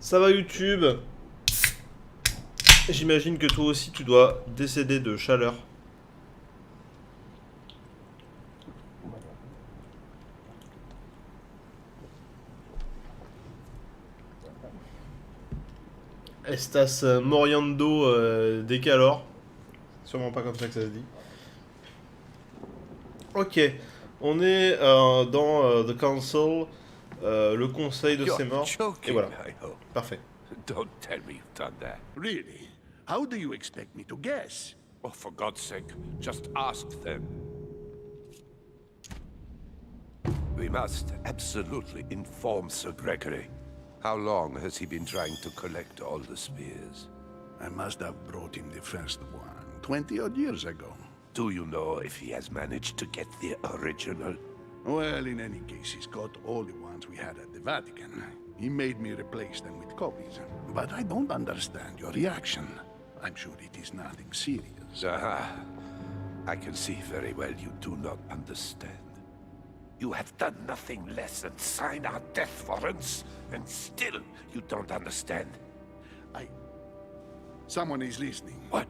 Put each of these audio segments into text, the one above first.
Ça va YouTube? J'imagine que toi aussi tu dois décéder de chaleur. Estas moriando de calor. Sûrement pas comme ça que ça se dit. Ok, on est dans The Council, le conseil de ces You're morts. Et joking, voilà, I hope. parfait. Don't tell me you've done that. Really? How do you expect me to guess? Oh, for God's sake, just ask them. We must absolutely inform Sir Gregory. How long has he been trying to collect all the spears? I must have brought him the first one 20-odd years ago. Do you know if he has managed to get the original? Well, in any case, he's got all the ones we had at the Vatican. He made me replace them with copies. But I don't understand your reaction. I'm sure it is nothing serious. Aha. I can see very well you do not understand. You have done nothing less than sign our death warrants, and still you don't understand. Someone is listening. What?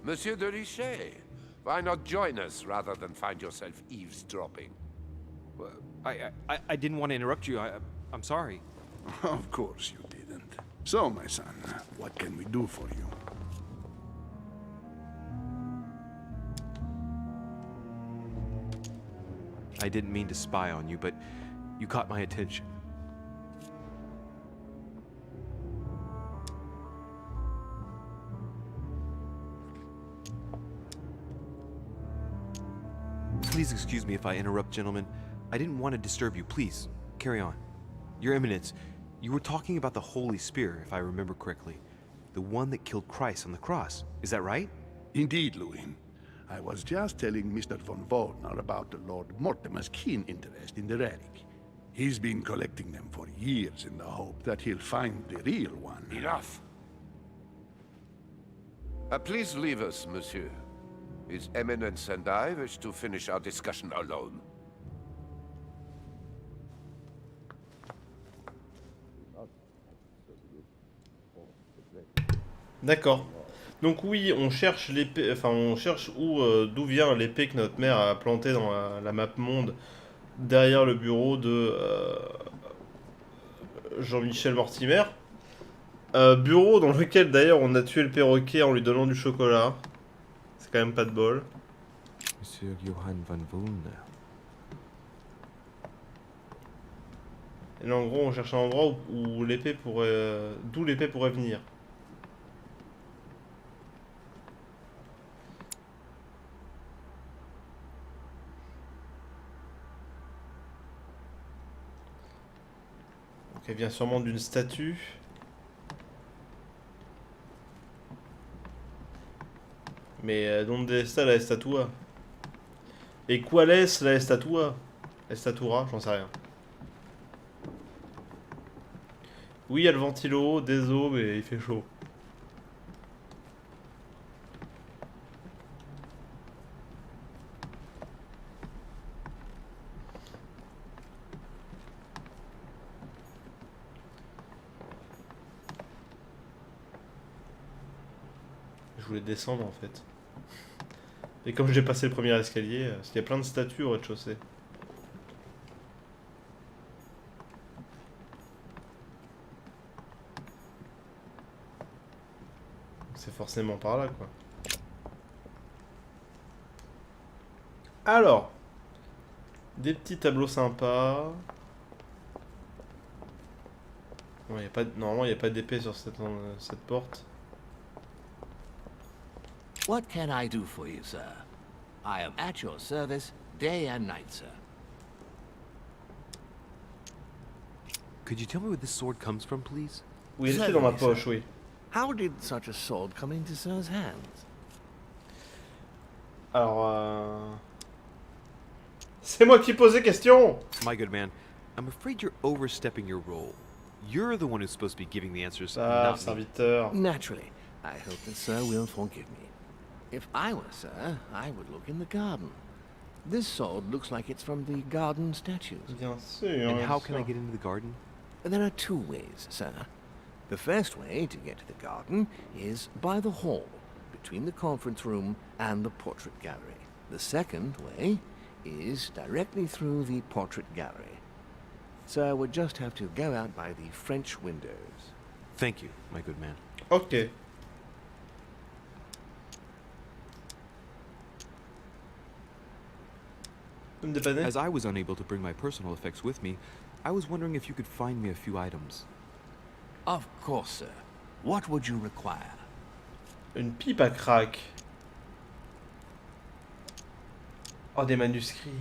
Monsieur de Richet, why not join us rather than find yourself eavesdropping? Well, I didn't want to interrupt you. I'm sorry. Of course you didn't. So, my son, what can we do for you? I didn't mean to spy on you, but you caught my attention. Please excuse me if I interrupt, gentlemen. I didn't want to disturb you. Please, carry on. Your Eminence, you were talking about the Holy Spear, if I remember correctly. The one that killed Christ on the cross. Is that right? Indeed, Louis. I was just telling Mr. von Waldner about the Lord Mortimer's keen interest in the relic. He's been collecting them for years in the hope that he'll find the real one. Enough. Please leave us, monsieur. His Eminence and I wish to finish our discussion alone. D'accord. Donc oui, on cherche l'épée, enfin on cherche où, d'où vient l'épée que notre mère a plantée dans la map monde derrière le bureau de Jean-Michel Mortimer. Bureau dans lequel d'ailleurs on a tué le perroquet en lui donnant du chocolat. C'est quand même pas de bol. Monsieur Johann von Wulner. Et là en gros on cherche un endroit où l'épée pourrait, d'où l'épée pourrait venir. Donc elle vient sûrement d'une statue. Mais donde está la estatua? Et cuál es la estatua? Estatura? J'en sais rien. Oui, il y a le ventilo, des eaux, mais il fait chaud. Je voulais descendre en fait. Et comme j'ai passé le premier escalier, il y a plein de statues au rez-de-chaussée. C'est forcément par là quoi. Alors, des petits tableaux sympas. Bon, normalement il n'y a pas d'épée sur cette porte. What can I do for you, sir? I am at your service, day and night, sir. Could you tell me where this sword comes from, please? Oui, elle était dans ma poche, oui. How did such a sword come into sir's hands? Alors, c'est moi qui posais question. My good man, I'm afraid you're overstepping your role. You're the one who's supposed to be giving the answers, Ah, not me. serviteur. Naturally. I hope that sir will forgive me. If I were sir, I would look in the garden. This sword looks like it's from the garden statues. Bien sûr. And how bien can I sûr. get into the garden? There are two ways, sir. The first way to get to the garden is by the hall, between the conference room and the portrait gallery. The second way is directly through the portrait gallery. Sir would just have to go out by the French windows. Thank you, my good man. Ok. Vous me dépannez? As I was unable to bring my personal effects with me, I was wondering if you could find me a few items. Of course, sir. What would you require? Une pipe à crack. Oh, des manuscrits.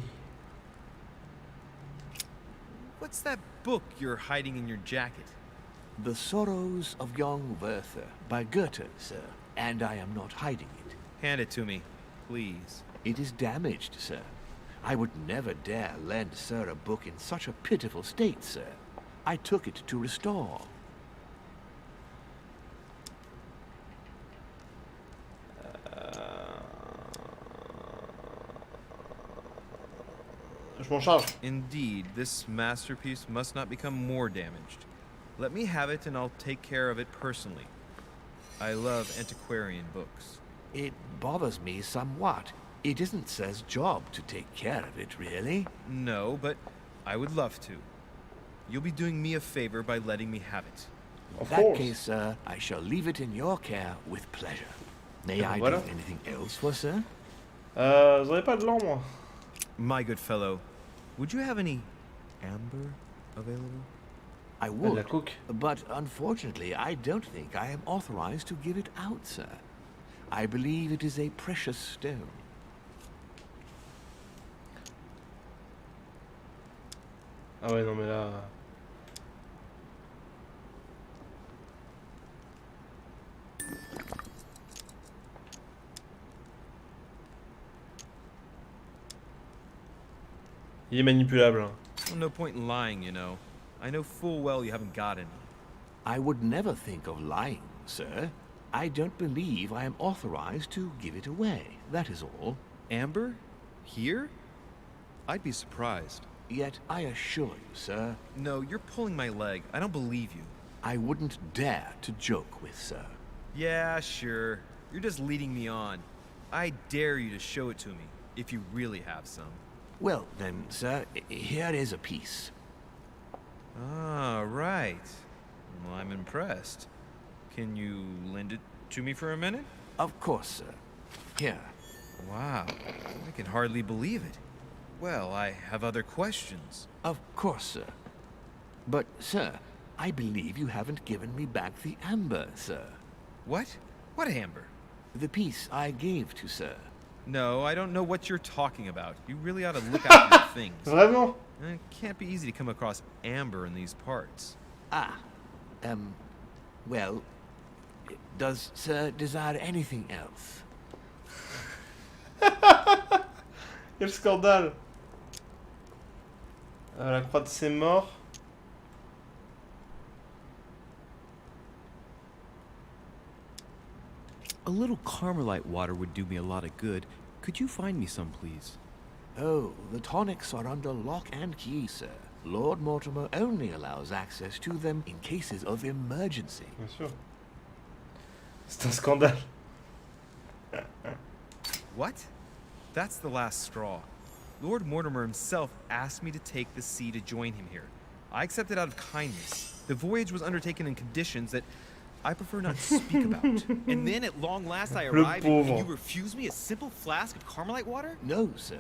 What's that book you're hiding in your jacket? The Sorrows of Young Werther by Goethe, sir. And I am not hiding it. Hand it to me, please. It is damaged, sir. I would never dare lend sir a book in such a pitiful state, sir. I took it to restore. Je m'en charge. Indeed, this masterpiece must not become more damaged. Let me have it and I'll take care of it personally. I love antiquarian books. It bothers me somewhat. It isn't sir's job to take care of it, really. No, but I would love to. You'll be doing me a favor by letting me have it. In Of that course. case, sir, I shall leave it in your care with pleasure. May Eh ben I voilà. do anything else for sir? Vous avez pas de l'an, moi? My good fellow, would you have any amber available? I De la would, coke. but unfortunately, I don't think I am authorized to give it out, sir. I believe it is a precious stone. Ah ouais, non, mais là... Il est manipulable. Hein. Well, no point in lying, you know. I know full well you haven't got any. I would never think of lying, sir. I don't believe I am authorized to give it away. That is all. Amber? Here? I'd be surprised. Yet I assure you, sir, No, you're pulling my leg. I don't believe you. I wouldn't dare to joke with sir. Yeah, sure. You're just leading me on. I dare you to show it to me, if you really have some. Well, then, sir, here is a piece. Ah, right. Well, I'm impressed. Can you lend it to me for a minute? Of course, sir. Here. Wow, I can hardly believe it. Well, I have other questions. Of course, sir. But, sir, I believe you haven't given me back the amber, sir. What? What amber? The piece I gave to sir. No, I don't know what you're talking about. You really ought to look out for your things. Vraiment? It can't be easy to come across amber in these parts. Ah. Well, does sir desire anything else? Quel scandale! La croix de ses morts. A little Carmelite water would do me a lot of good. Could you find me some, please? Oh, the tonics are under lock and key, sir. Lord Mortimer only allows access to them in cases of emergency. Bien sûr. C'est un scandale. What? That's the last straw. Lord Mortimer himself asked me to take the sea to join him here. I accepted out of kindness. The voyage was undertaken in conditions that I prefer not to speak about. And then at long last I Le arrive and pauvre. you refuse me a simple flask of Carmelite water? No, sir,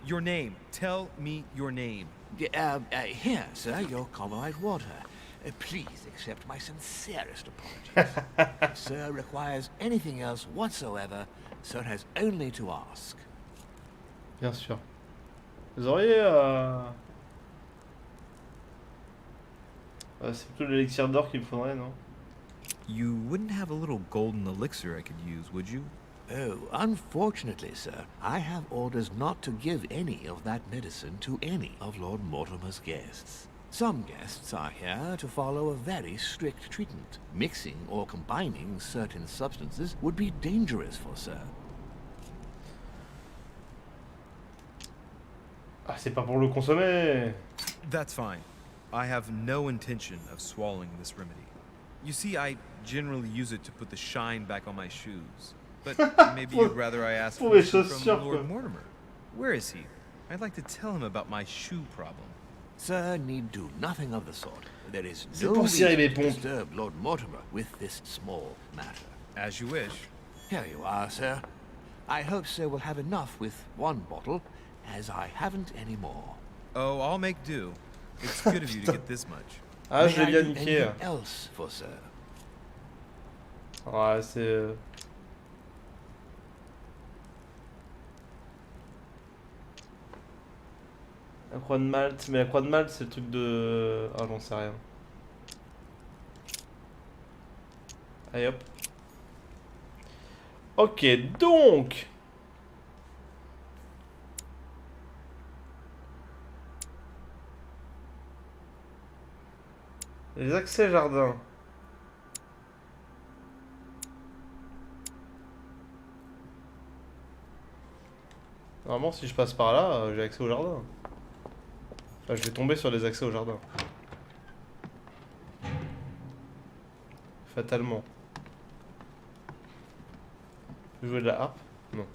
Your name. Tell me your name. Here, sir, your Carmelite water. Please accept my sincerest apologies. If sir requires anything else whatsoever, sir has only to ask. Bien sûr. Vous auriez... c'est plutôt l'élixir d'or qu'il me faudrait, non? You wouldn't have a little golden elixir I could use, would you? Oh, unfortunately, sir, I have orders not to give any of that medicine to any of Lord Mortimer's guests. Some guests are here to follow a very strict treatment. Mixing or combining certain substances would be dangerous for sir. Ah, c'est pas pour le consommer. That's fine. I have no intention of swallowing this remedy. You see, I generally use it to put the shine back on my shoes. But maybe you'd rather I ask Pour mes permission chaussures, from Lord quoi. Mortimer. Where is he? I'd like to tell him about my shoe problem. Sir need do nothing of the sort. There is C'est no pour cirer reason mes to pompes. disturb Lord Mortimer with this small matter. As you wish. Here you are, sir. I hope sir will have enough with one bottle, as I haven't any more. Oh, I'll make do. It's good of you to get this much. Ah, May je l'ai I bien do niqué. anything else for sir? Ouais, c'est... La croix de Malte, mais la croix de Malte c'est le truc de... Ah j'en sais rien. Allez hop. Ok, donc... Les accès jardin. Normalement si je passe par là, j'ai accès au jardin. Enfin, je vais tomber sur les accès au jardin. Fatalement. Je peux jouer de la harpe? Non.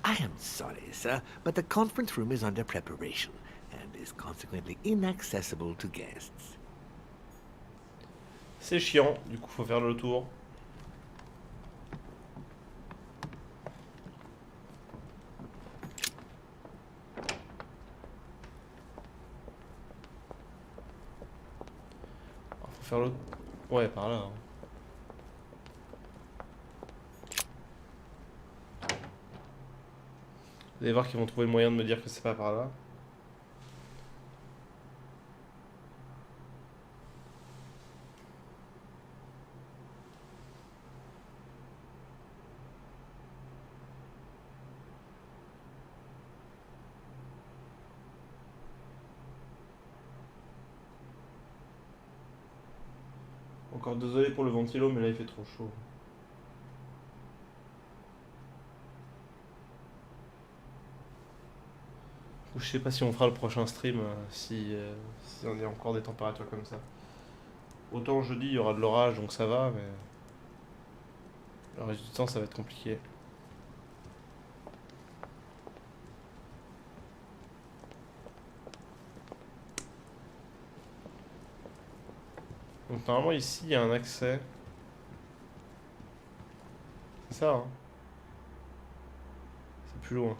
I am sorry, sir, but the conference room is under preparation and is consequently inaccessible to guests. C'est chiant, du coup faut faire le tour. Faut faire le... Ouais, par là. Hein. Vous allez voir qu'ils vont trouver le moyen de me dire que c'est pas par là. Encore désolé pour le ventilo, mais là il fait trop chaud. Ou je sais pas si on fera le prochain stream si on est encore des températures comme ça. Autant jeudi il y aura de l'orage donc ça va, mais le reste du temps ça va être compliqué. Donc normalement ici il y a un accès. C'est ça hein. C'est plus loin.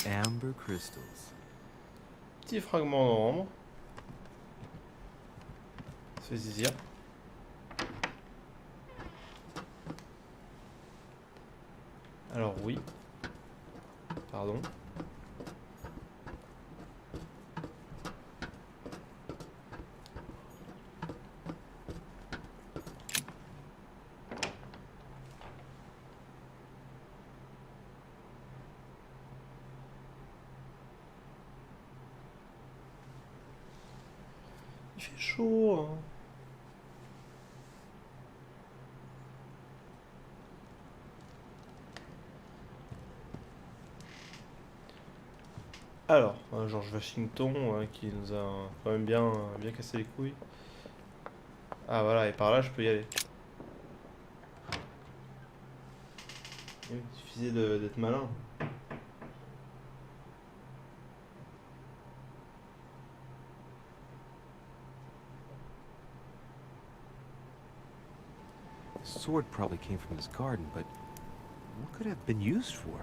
Amber crystals. Petit fragment d'ombre. C'est zizir. Alors oui. Pardon. Il fait chaud, hein. Alors, George Washington qui nous a quand même bien cassé les couilles. Ah voilà, et par là je peux y aller. Il suffisait d'être malin. The sword probably came from this garden, but what could it have been used for?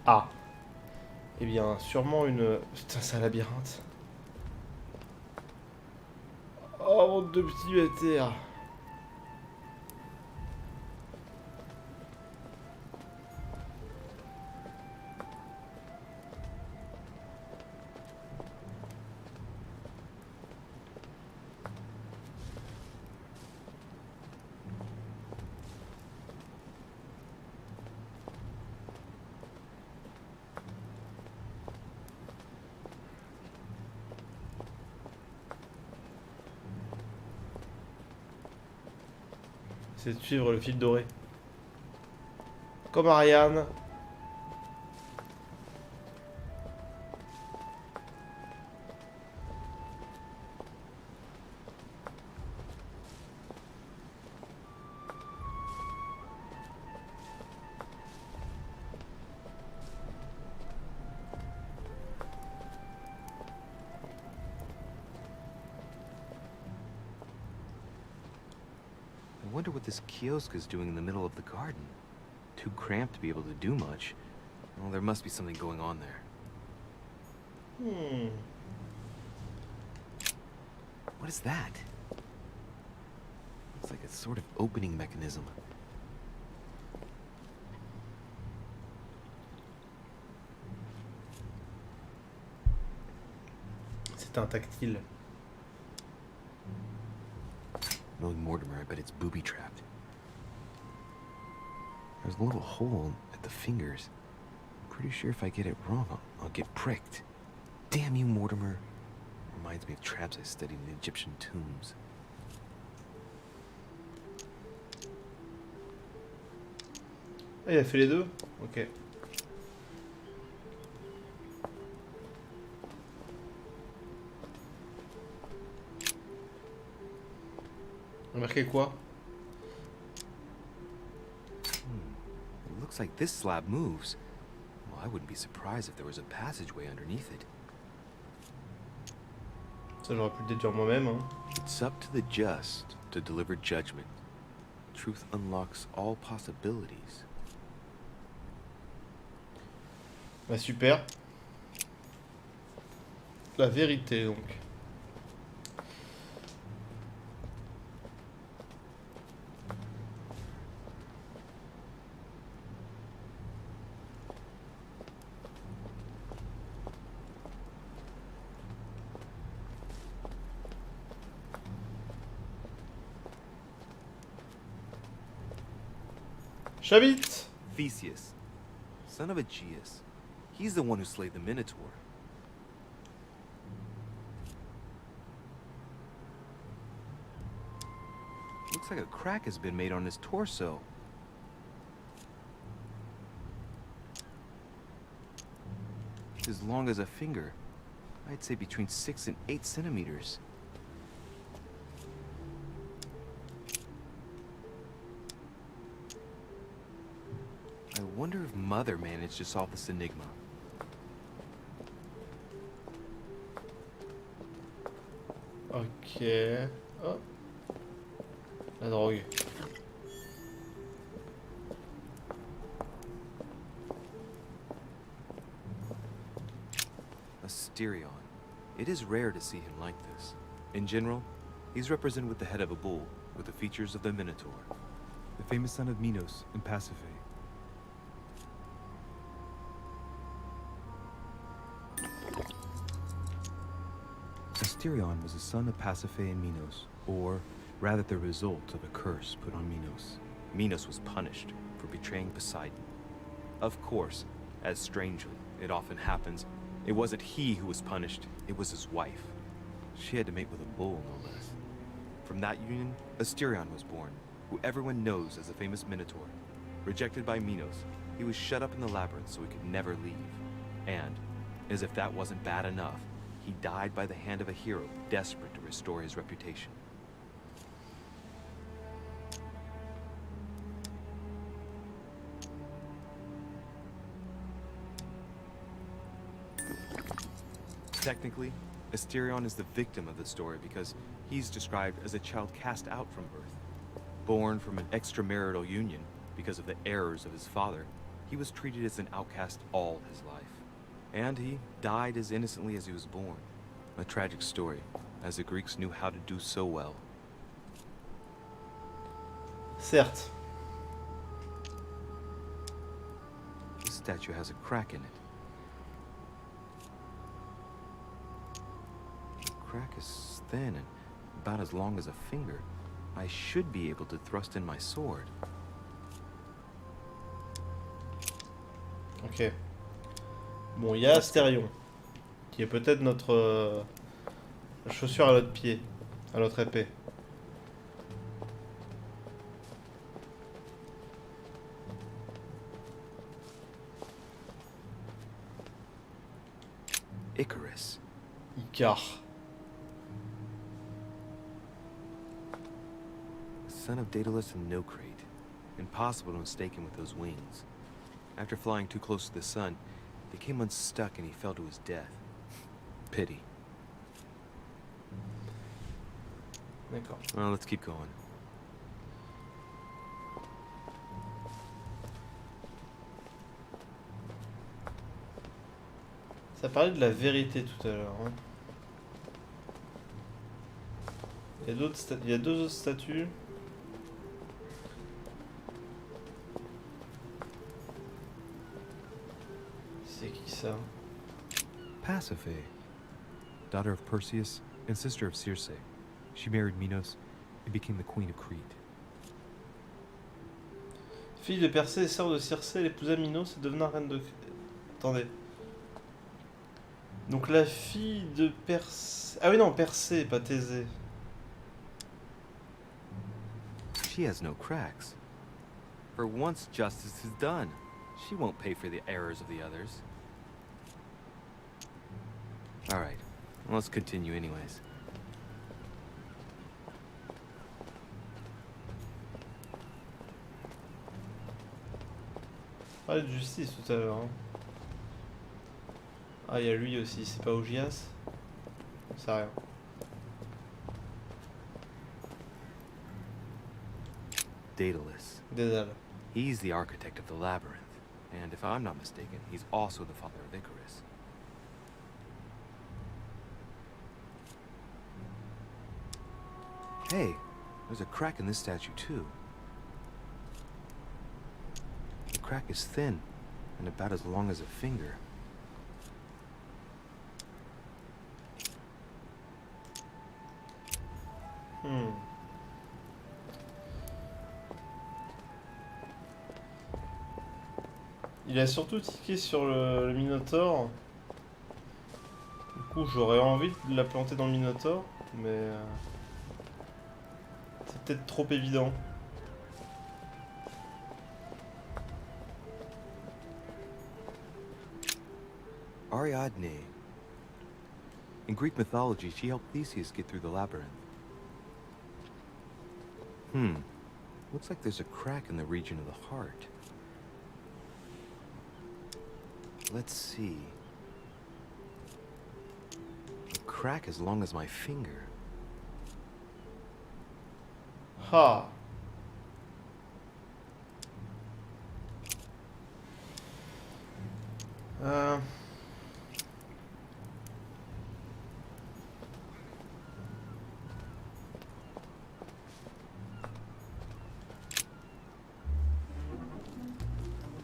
Ah. Eh bien, sûrement une... Putain, c'est un labyrinthe. Oh, mon deux petits bêtises. C'est de suivre le fil doré. Comme Ariane. I wonder what this kiosk is doing in the middle of the garden. Too cramped to be able to do much. Well, there must be something going on there. What is that? Looks like a sort of opening mechanism. C'est un tactile. Knowing Mortimer, I bet it's booby-trapped. There's a little hole at the fingers. Pretty sure if I get it wrong, I'll get pricked. Damn you, Mortimer. Reminds me of traps I studied in Egyptian tombs. Ah, il a fait les deux? Ok. Remarquez quoi? It looks like this slab moves. Well, I wouldn't be surprised if there was a passageway underneath it. Ça j'aurais pu le déduire moi-même. Hein. It's up to the just to deliver judgment. Truth unlocks all possibilities. Bah super. La vérité donc. J'habite. Theseus, son of Aegeus. He's the one who slayed the Minotaur. Looks like a crack has been made on his torso. As long as a finger. I'd say between 6 and 8 centimeters. I wonder if Mother managed to solve this enigma. Ok. Oh. La drogue. Asterion. It is rare to see him like this. In general, he's represented with the head of a bull, with the features of the Minotaur. The famous son of Minos in Pensez. Asterion was a son of Pasiphae and Minos, or rather the result of a curse put on Minos. Minos was punished for betraying Poseidon. Of course, as strangely it often happens, it wasn't he who was punished, it was his wife. She had to mate with a bull, no less. From that union, Asterion was born, who everyone knows as the famous Minotaur. Rejected by Minos, he was shut up in the labyrinth so he could never leave. And, as if that wasn't bad enough, he died by the hand of a hero desperate to restore his reputation. Technically, Asterion is the victim of the story because he's described as a child cast out from birth. Born from an extramarital union because of the errors of his father, he was treated as an outcast all his life. And he died as innocently as he was born. A tragic story, as the Greeks knew how to do so well. Certes. This statue has a crack in it. The crack is thin and about as long as a finger. I should be able to thrust in my sword. Ok. Bon, il y a Asterion, qui est peut-être notre chaussure à notre pied, à notre épée. Car. The son of Daedalus and Nocrate. Impossible to mistake him with those wings. After flying too close to the sun, they came unstuck and he fell to his death. Pity. D'accord. Well, let's keep going. Ça parlait de la vérité tout à l'heure. Hein. Il y a deux autres statues. C'est qui ça? Pasiphae, daughter of Perseus and sister of Circe. She married Minos and became the queen of Crete. Fille de Persée et sœur de Circé, elle épousa Minos et devint reine de... Attendez. Donc la fille de Persée... Ah oui non, Persée, pas Thésée. She has no cracks. For once justice is done. She won't pay for the errors of the others. Alright, let's continue anyways. On parlait de justice tout à l'heure. Hein. Ah, il y a lui aussi, c'est pas Augias? C'est rien. Daedalus. Dédale. He's the architect of the Labyrinth. And if I'm not mistaken, he's also the father of Icarus. Hey, there's a crack in this statue too. The crack is thin and about as long as a finger. Il a surtout tiqué sur le Minotaure. Du coup, j'aurais envie de la planter dans le Minotaure, mais c'est peut-être trop évident. Ariadne. In Greek mythology, she helped Theseus get through the labyrinth. Looks like there's a crack in the region of the heart. Let's see. A crack as long as my finger. Ha!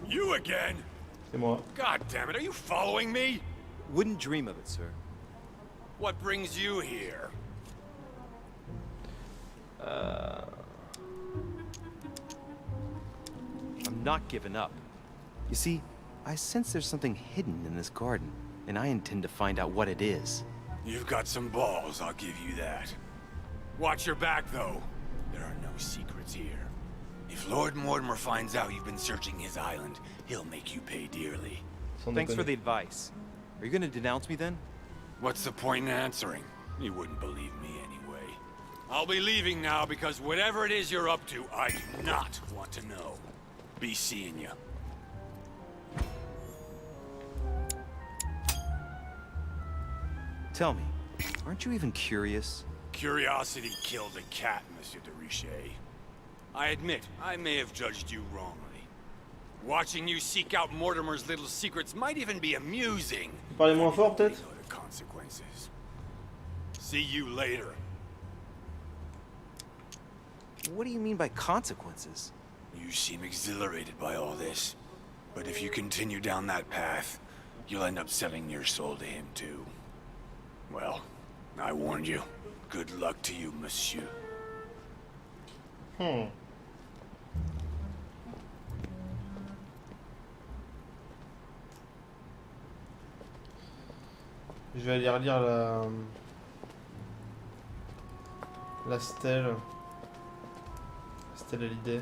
You again? C'est moi. God damn it, are you following me? Wouldn't dream of it, sir. What brings you here? I'm not giving up. You see, I sense there's something hidden in this garden, and I intend to find out what it is. You've got some balls, I'll give you that. Watch your back, though. There are no secrets here. If Lord Mortimer finds out you've been searching his island, he'll make you pay dearly. Sans Thanks for déconner. the advice. Are you gonna denounce me then? What's the point in answering? You wouldn't believe me anyway. I'll be leaving now because whatever it is you're up to, I do not want to know. Be seeing ya. Tell me, aren't you even curious? Curiosity killed a cat, Monsieur de Richet. I admit, I may have judged you wrongly. Watching you seek out Mortimer's little secrets might even be amusing. Vous parlez moins fort peut-être? You know the consequences. See you later. What do you mean by consequences? You seem exhilarated by all this. But if you continue down that path, you'll end up selling your soul to him too. Well, I warned you. Good luck to you, monsieur. Je vais aller relire la stèle. La stèle à l'idée.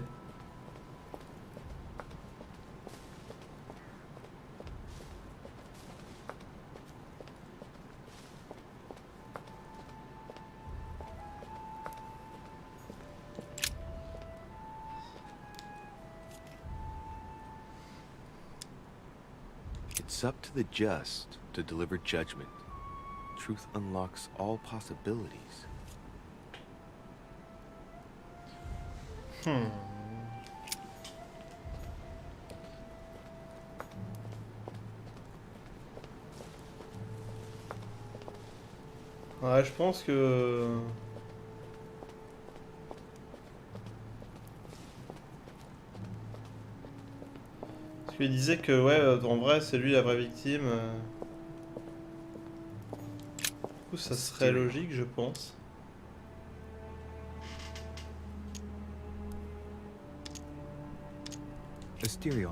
It's up to the just to deliver judgment. Truth unlocks all possibilities. Ouais, je pense que... Parce qu'il disait que, ouais, en vrai, c'est lui la vraie victime. Du coup, ça serait logique, je pense. Asterion,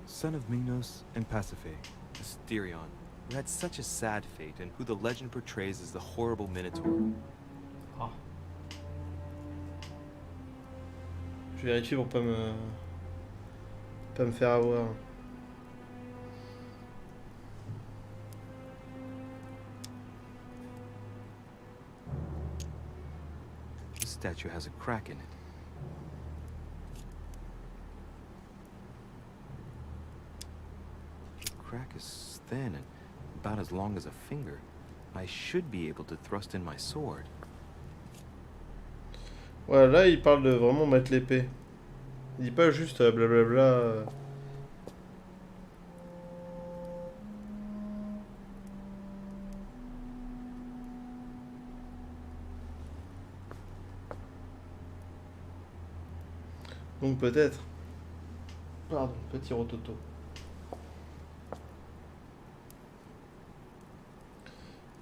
son of Mignos and Pasiphae. Asterion, who had such a sad fate and who the legend portrays as the horrible Minotaur. Ah. Je vérifie pour pas me faire avoir. The statue has a crack in it. The crack is thin and about as long as a finger. I should be able to thrust in my sword. Ouais, là, il parle de vraiment mettre l'épée. Il dit pas juste blablabla. Donc peut-être. Pardon, petit rototo.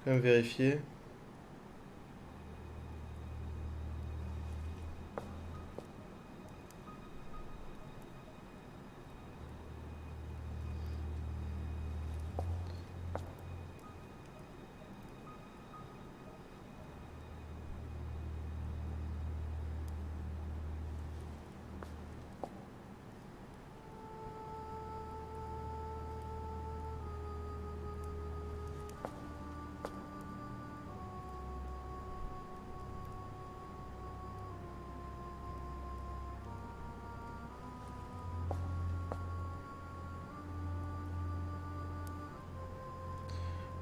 Quand même vérifier.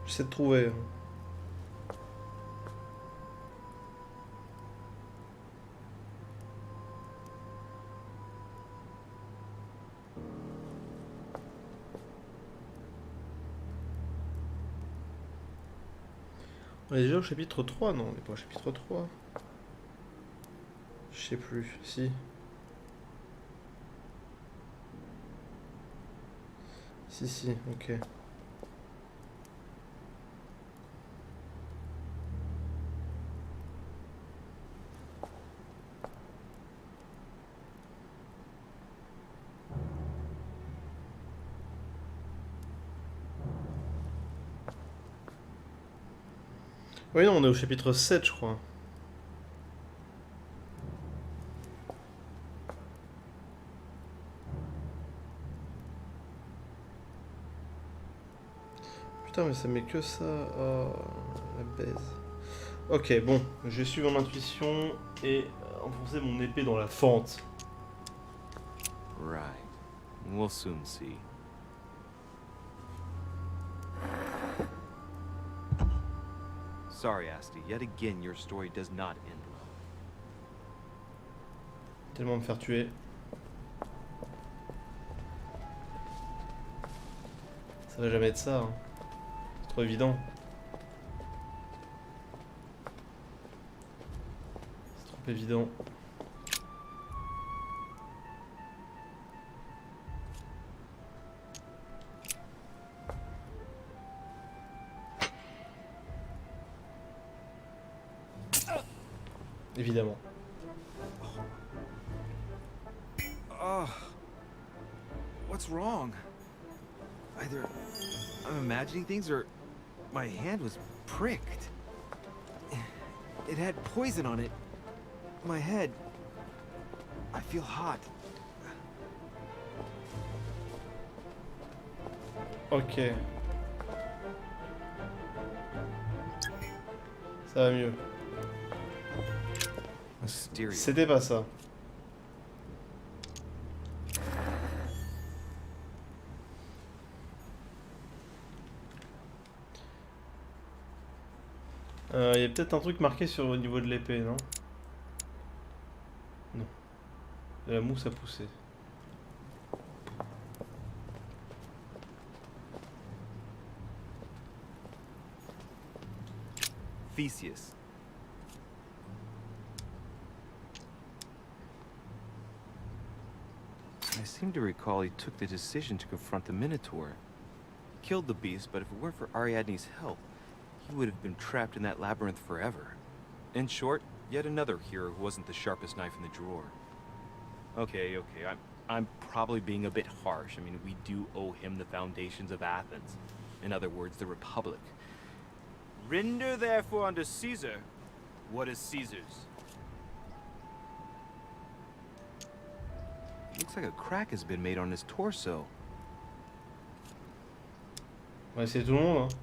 J'essaie de trouver. On est déjà au chapitre 3, non? On n'est pas au chapitre 3. Je sais plus, si. Si, ok. Oui, non, on est au chapitre 7, je crois. Putain, mais ça met que ça. Oh, la baise. Ok, bon, je suis mon intuition et enfoncer mon épée dans la fente. Right. We'll soon see. Sorry, Asti. Yet again, your story does not end well. Tellement me faire tuer. Ça va jamais être ça. Hein. C'est trop évident. C'est trop évident. Évidemment. What's wrong? Either I'm imagining things or my hand was pricked. It had poison on it. My head. I feel hot. Ok. Ça va mieux. Mysterious. C'était pas ça. Il y a peut-être un truc marqué sur au niveau de l'épée, non? Non. De la mousse à pousser. Theseus. I seem to recall he took the decision to confront the Minotaur. He killed the beast, but if it weren't for Ariadne's help, he would have been trapped in that labyrinth forever. In short, yet another hero who wasn't the sharpest knife in the drawer. Okay, I'm probably being a bit harsh. I mean, we do owe him the foundations of Athens. In other words, the Republic. Render therefore unto Caesar what is Caesar's. Looks like a crack has been made on his torso. On va essayer tout le monde, hein.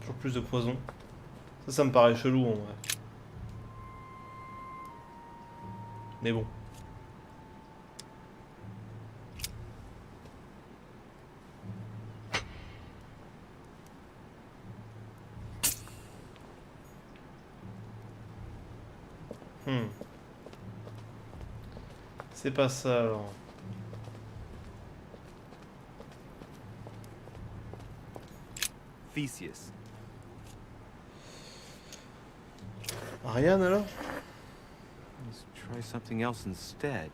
Toujours plus de poison. Ça me paraît chelou en vrai. Mais bon. C'est pas ça alors. Theseus. Ariane alors? Let's try something else instead.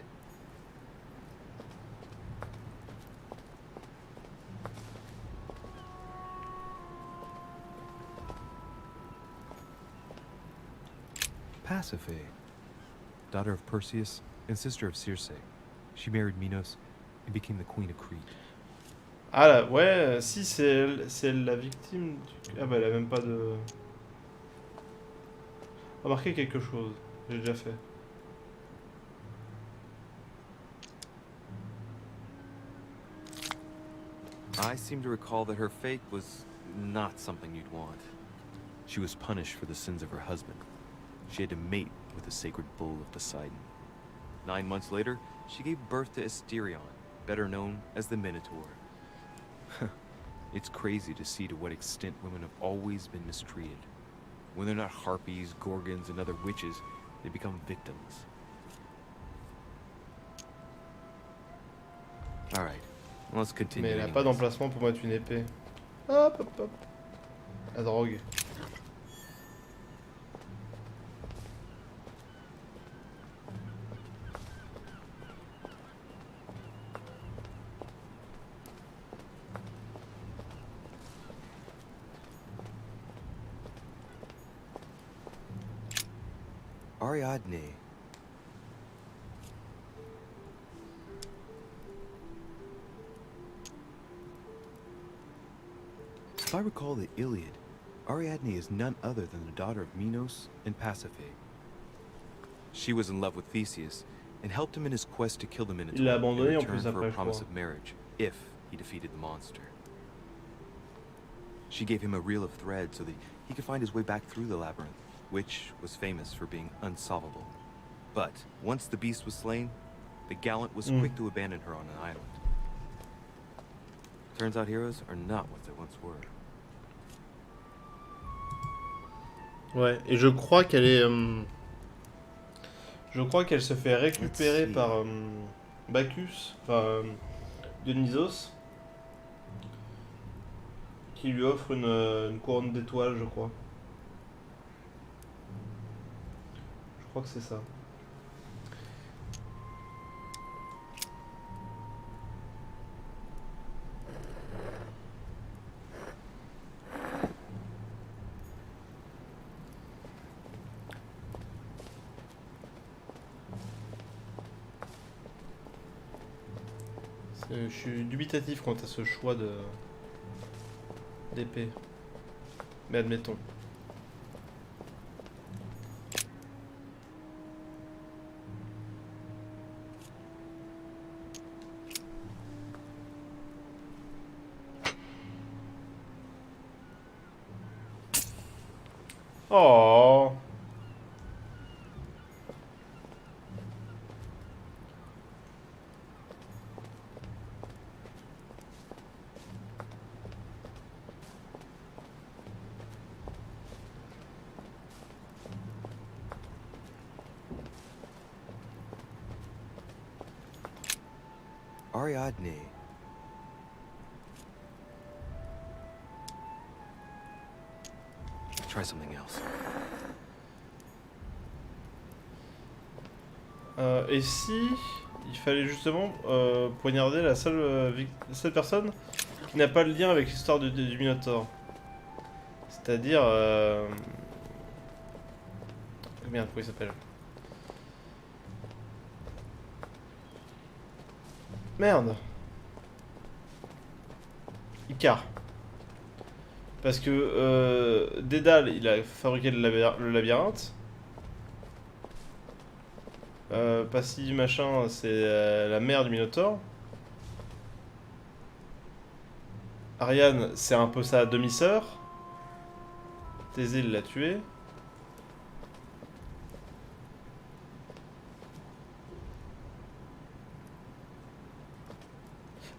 Pasiphae, daughter of Perseus and sister of Circe. She married Minos and became the queen of Crete. Ah là, ouais, si c'est elle la victime du... Ah bah elle a même pas de... Remarquez quelque chose, j'ai déjà fait. I seem to recall that her fate was not something you'd want. She was punished for the sins of her husband. She had to mate with the sacred bull of Poseidon. 9 months later, she gave birth to Asterion, better known as the Minotaur. It's crazy to see to what extent women have always been mistreated. When they're not harpies, gorgons, and other witches, they become victims. Alright, let's continue. Mais elle a pas d'emplacement pour mettre une épée. Hop hop hop. La drogue. Ariadne. If I recall the Iliad, Ariadne is none other than the daughter of Minos and Pasiphae. She was in love with Theseus and helped him in his quest to kill the Minotaur Il l'a in abandonné en return plus for après, a je promise crois. of marriage, if he defeated the monster. She gave him a reel of thread so that he could find his way back through the labyrinth, which was famous for being unsolvable. But once the beast was slain, the gallant was quick to abandon her on an island. Turns out heroes are not what they once were. Ouais, et je crois qu'elle est... je crois qu'elle se fait récupérer par Bacchus, enfin Dionysos, qui lui offre une couronne d'étoiles, je crois. Je crois que c'est ça. Je suis dubitatif quant à ce choix d'épée. Mais admettons. Oh. Ariadne. Try something else. Et si il fallait justement poignarder la seule personne qui n'a pas le lien avec l'histoire du Minotaure. C'est-à-dire... Merde, comment il s'appelle? Merde. Icar. Parce que Dédale, il a fabriqué le labyrinthe. Passy machin, c'est la mère du Minotaure. Ariane, c'est un peu sa demi-sœur. Thésée, il l'a tué.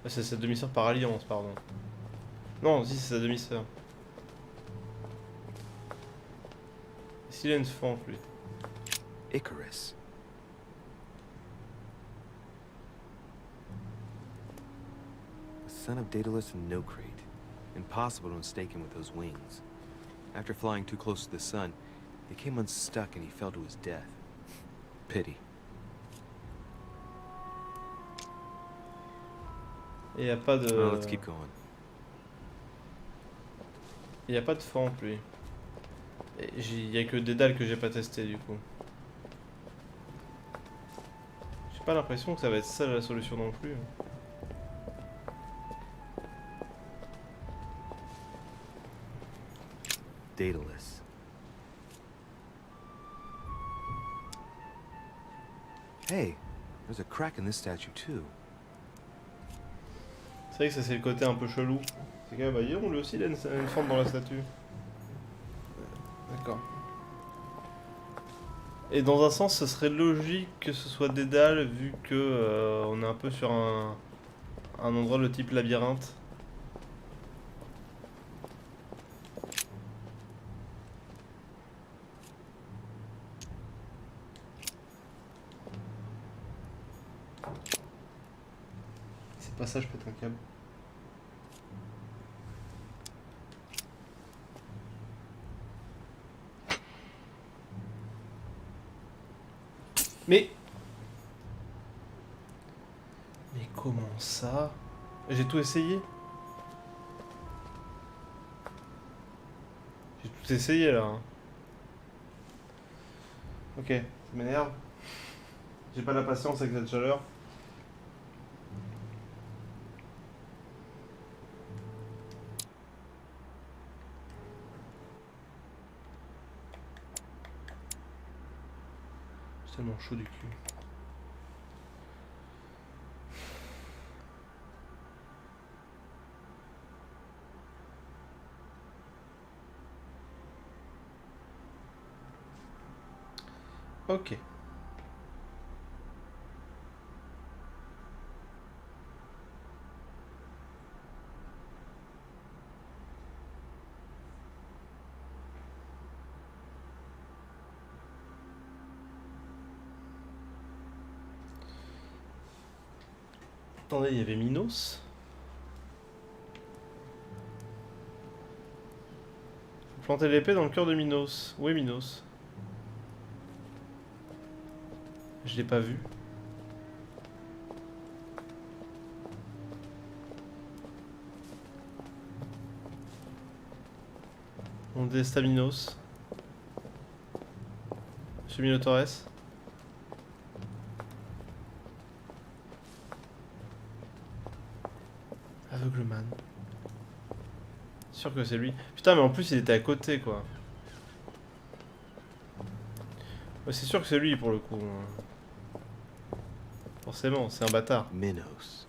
C'est sa demi-sœur par alliance, pardon. Non, si, c'est sa demi-sœur. S'il a une fente, lui. Icarus. Son of Daedalus and Nocrete. Impossible to mistake him with those wings. After flying too close to the sun, he came unstuck and he fell to his death. Pity. Et y a pas de... Well, let's keep going. Y a pas de fente, lui. Y a que Dédale que j'ai pas testé, du coup. J'ai pas l'impression que ça va être ça la solution non plus. Daedalus. Hey, there's a crack in this statue too. C'est vrai que ça c'est le côté un peu chelou. C'est que, bah, lui aussi il a une fente dans la statue. D'accord. Et dans un sens, ce serait logique que ce soit Dédale, vu que on est un peu sur un endroit de type labyrinthe. C'est pas ça, je pète un câble. Mais comment ça? J'ai tout essayé. J'ai tout essayé là. Ok, ça m'énerve. J'ai pas la patience avec cette chaleur. C'est tellement chaud du cul. Ok. Attendez, il y avait Minos. Faut planter l'épée dans le cœur de Minos. Où est Minos? Je l'ai pas vu. On Minos. Monsieur Minotaures. Aveugleman. Sûr que c'est lui. Putain, mais en plus il était à côté quoi. Ouais, c'est sûr que c'est lui pour le coup. Forcément, c'est un bâtard. Minos.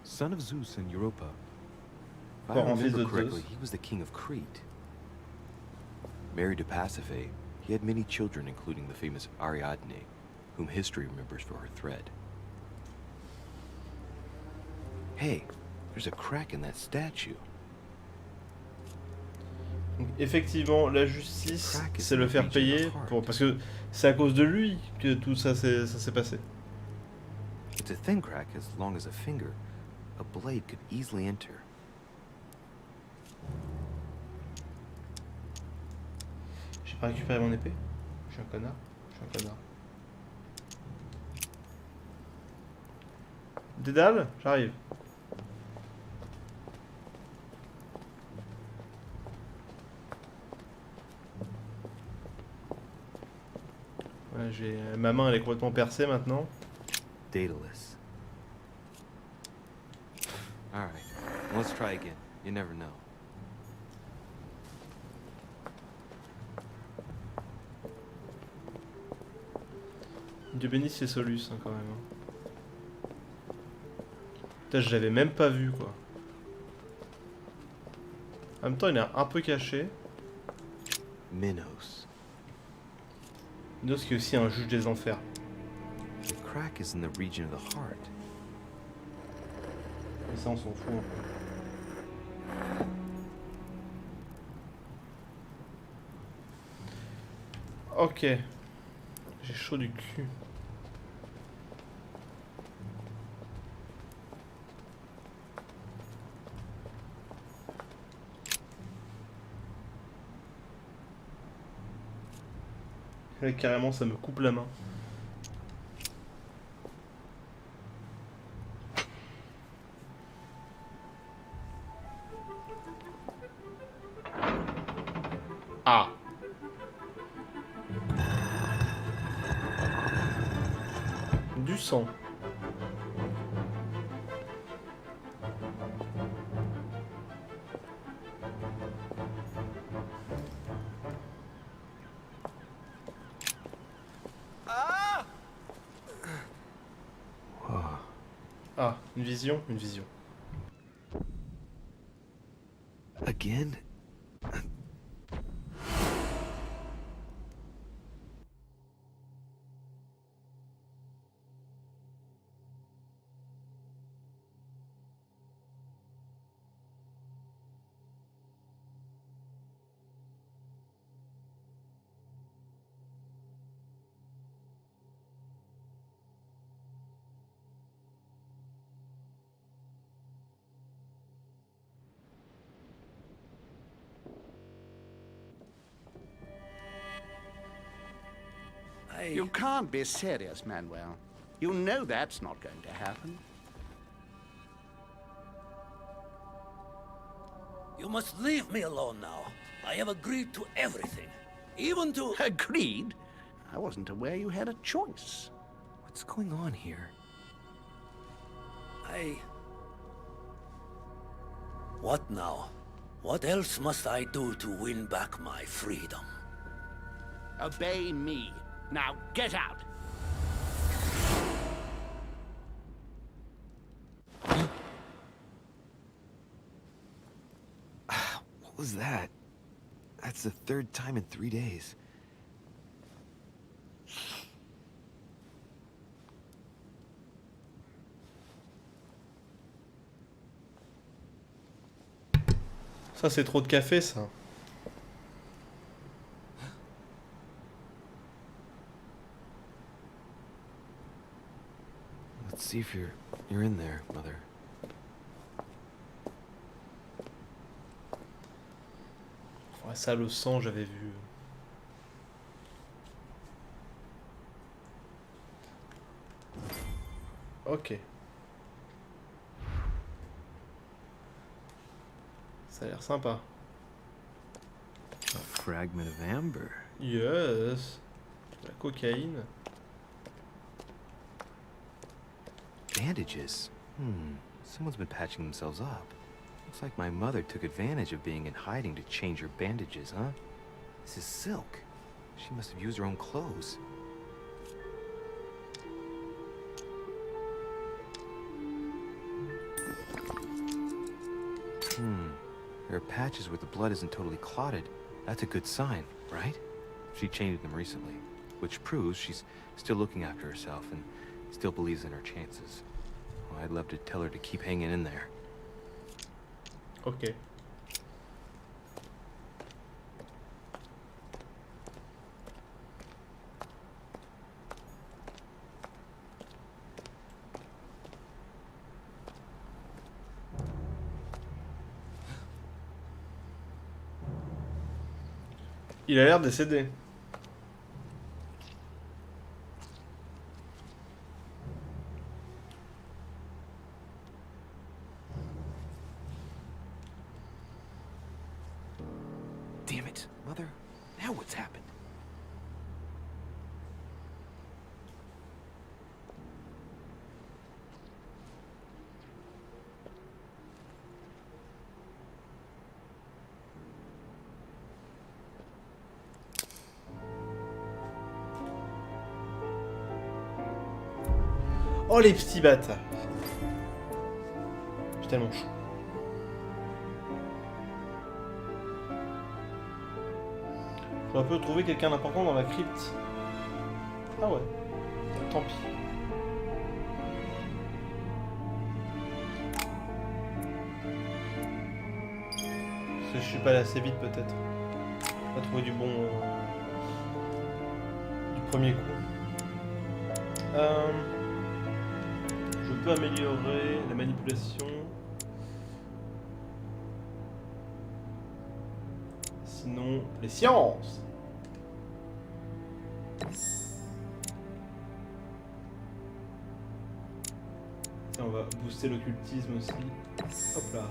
Son of Zeus and Europa. If I Encore un fils remember de correctly, Zeus. he was the king of Crete. Married to Pasiphae, he had many children, including the famous Ariadne, whom history remembers for her thread. Hey, there's a crack in that statue. Donc, effectivement, la justice, c'est le faire payer parce que c'est à cause de lui que tout ça s'est passé. It's a thin crack as long as a finger. A blade could easily enter. J'ai pas récupéré mon épée. Je suis un connard. Dédale, j'arrive. Ouais, ma main elle est complètement percée maintenant. Daedalus. All right, let's try again. You never know. Dieu bénisse les Solus hein, quand même. Putain, je l'avais même pas vu quoi. En même temps, il est un peu caché. Minos. Minos qui est aussi un juge des enfers. The crack is in the region of the heart. Et ça, on s'en fout un peu. Ok. J'ai chaud du cul. Là, carrément, ça me coupe la main. Ah. Du sang. Ah, une vision, une vision. Again? You can't be serious, Manuel. You know that's not going to happen. You must leave me alone now. I have agreed to everything. Even to... Agreed? I wasn't aware you had a choice. What's going on here? What now? What else must I do to win back my freedom? Obey me. Now get out! What was that? That's the third time in 3 days. Ça, c'est trop de café, ça. Let's see if you're in there, Mother. Ouais, ça, le sang, j'avais vu. Ok. Ça a l'air sympa. A fragment of amber. Yes. La cocaïne. Bandages. Someone's been patching themselves up. Looks like my mother took advantage of being in hiding to change her bandages, huh? This is silk. She must have used her own clothes. There are patches where the blood isn't totally clotted. That's a good sign. right? She changed them recently, which proves she's still looking after herself and still believes in her chances. Well, I'd love to tell her to keep hanging in there. Ok. Il a l'air décédé. Damn it, Mother. Now what's happened? Oh les petits bâtards. J'ai tellement chaud. Faut un peu trouver quelqu'un d'important dans la crypte. Ah ouais. Tant pis. Parce que je suis pas allé assez vite peut-être. Pas trouvé du bon... du premier coup. Je peux améliorer la manipulation. Sinon, les sciences. Tiens, on va booster l'occultisme aussi. Hop là.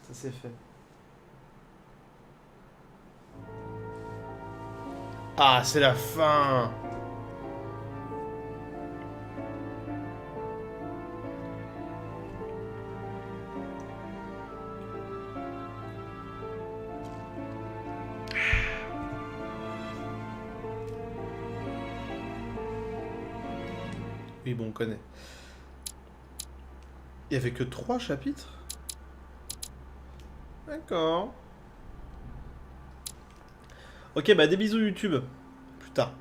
Ça c'est fait. Ah, c'est la fin. Oui, bon, on connaît. Il y avait que 3 chapitres? D'accord. Ok, bah des bisous YouTube. Plus tard.